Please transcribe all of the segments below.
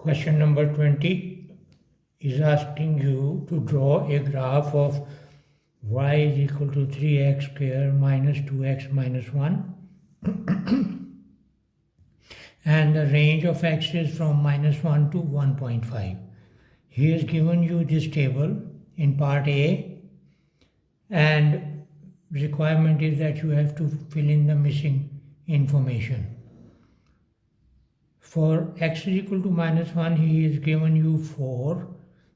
Question number 20 is asking you to draw a graph of y is equal to 3x square minus 2x minus 1 and the range of x is from minus 1 to 1.5. He has given you this table in part A, and requirement is that you have to fill in the missing information. For x is equal to minus 1, he has given you 4,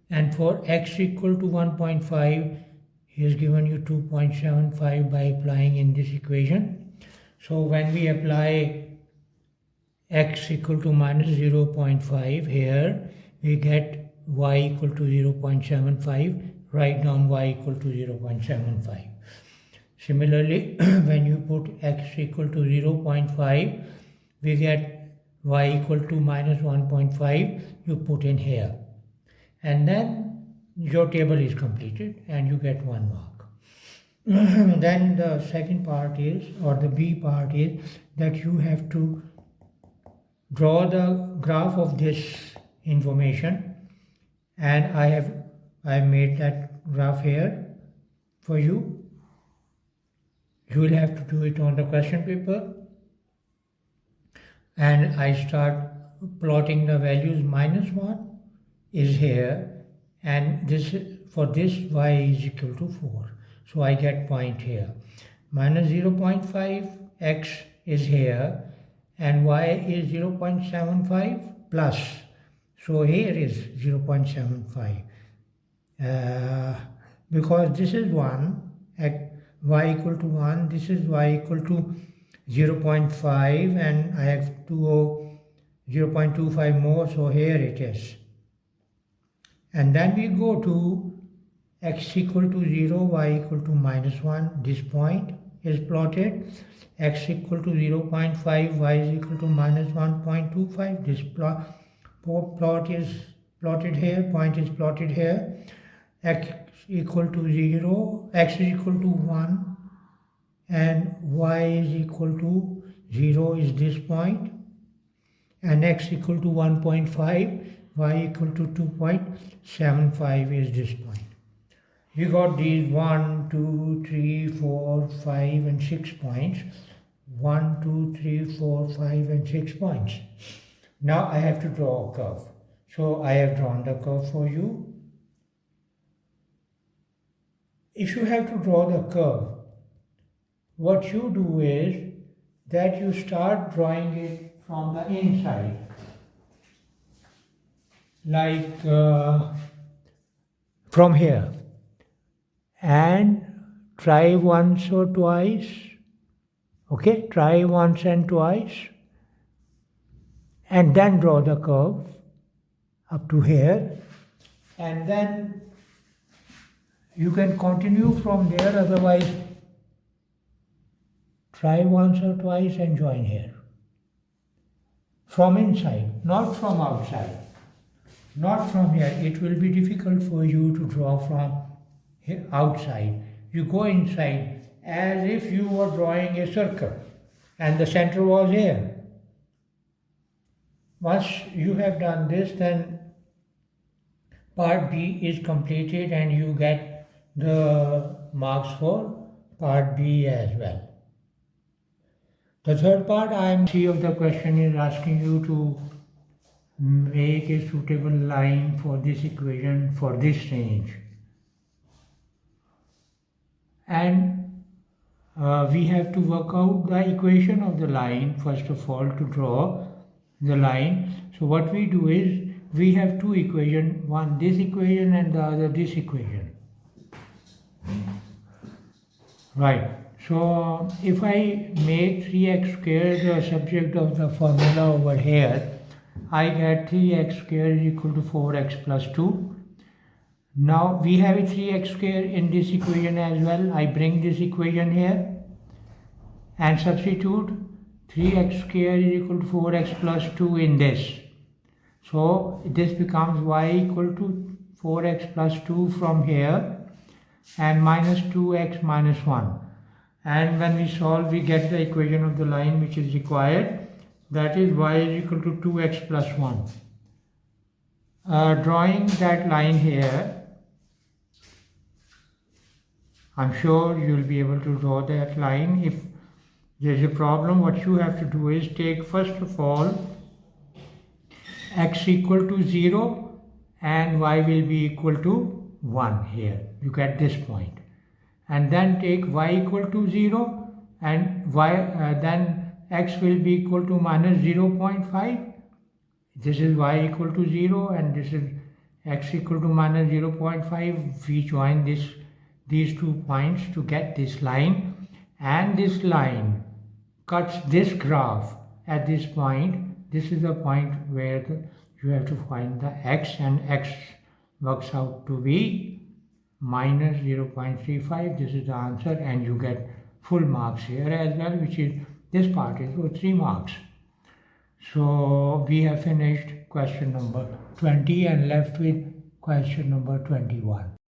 and for x equal to 1.5, he has given you 2.75 by applying in this equation. So when we apply x equal to minus 0.5 here, we get y equal to 0.75. Write down y equal to 0.75. Similarly, when you put x equal to 0.5, we get y equal to minus 1.5, you put in here. And then your table is completed and you get 1 mark. Then the second part is, or the B part is, that you have to draw the graph of this information, and I made that graph here for you. You will have to do it on the question paper. And I start plotting the values. Minus 1 is here, and this for this y is equal to 4. So I get point here. Minus 0.5 x is here, and y is 0.75 plus. So here is 0.75. Because this is 1, at y equal to 1, this is y equal to 0.5, and I have to go 0.25 more, so here it is. And then we go to x equal to 0, y equal to minus 1. This point is plotted. X equal to 0.5, y is equal to minus 1.25. This plot is plotted here, point is plotted here. X equal to 0, x is equal to 1, and y is equal to 0 is this point, and x equal to 1.5, y equal to 2.75 is this point. We got these 1, 2, 3, 4, 5 and 6 points. 1, 2, 3, 4, 5 and 6 points. Now I have to draw a curve. So I have drawn the curve for you. If you have to draw the curve, what you do is that you start drawing it from the inside, like from here, and try once or twice. Okay, try once and twice, and then draw the curve up to here, and then you can continue from there. Otherwise, try once or twice and join here. From inside, not from outside. Not from here. It will be difficult for you to draw from outside. You go inside as if you were drawing a circle and the center was here. Once you have done this, then part B is completed and you get the marks for part B as well. The third part, C of the question is asking you to make a suitable line for this equation for this range. And we have to work out the equation of the line first of all to draw the line. So what we do is, we have two equations, one this equation and the other this equation. Right. So if I make 3x squared the subject of the formula over here, I get 3x squared is equal to 4x plus 2. Now we have a 3x squared in this equation as well. I bring this equation here and substitute 3x squared is equal to 4x plus 2 in this. So this becomes y equal to 4x plus 2 from here, and minus 2x minus 1. And when we solve, we get the equation of the line which is required. That is y is equal to 2x plus 1. drawing that line here, I'm sure you'll be able to draw that line. If there's a problem, what you have to do is take first of all x equal to 0 and y will be equal to 1 here. You get this point. And then take y equal to 0 and then x will be equal to minus 0.5. This is y equal to 0 and this is x equal to minus 0.5. We join these 2 points to get this line, and this line cuts this graph at this point. This is the point where you have to find the x, and x works out to be minus 0.35. This is the answer, and you get full marks here as well, which is this part is for 3 marks. So we have finished question number 20 and left with question number 21.